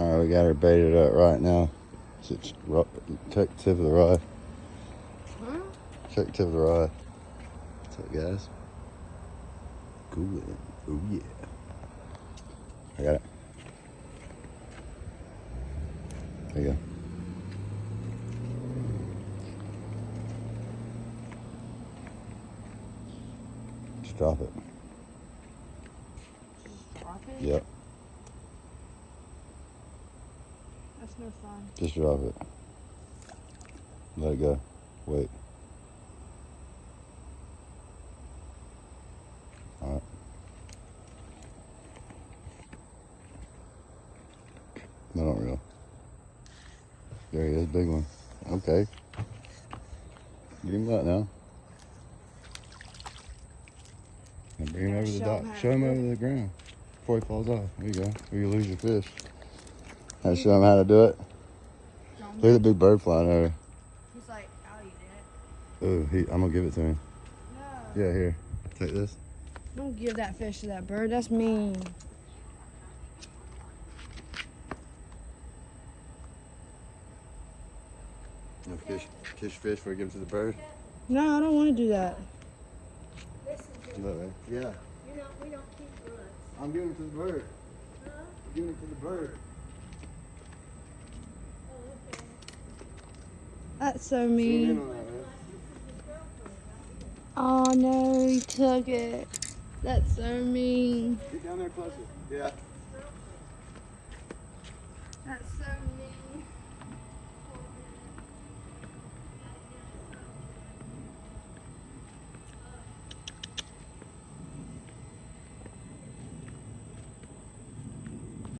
Alright, we got her baited up right now. Check the tip of the rod. Huh? Check the tip of the rod. What's up, guys? Good. Oh, yeah. I got it. There you go. Just drop it. Just drop it? Yep. That's no fun. Just drop it. Let it go. Wait. Alright. No, don't reel. There he is, big one. Okay. Get him out now. And bring him over the dock. Show him over the ground before he falls off. There you go. Or you lose your fish. Now show him how to do it. Look at the big bird flying over. He's like, I'll eat it. Oh, I'm gonna give it to him. No. Yeah, here. Take this. Don't give that fish to that bird. That's mean. You know, kiss fish before you give it to the bird. No, I don't want to do that. Look, right? Yeah. We don't keep birds. I'm giving it to the bird. Huh? I'm giving it to the bird. Oh, okay. That's so Zoom in mean. on that, man. Oh no, he took it. That's so mean. Get down there closer. Yeah. That's so mean.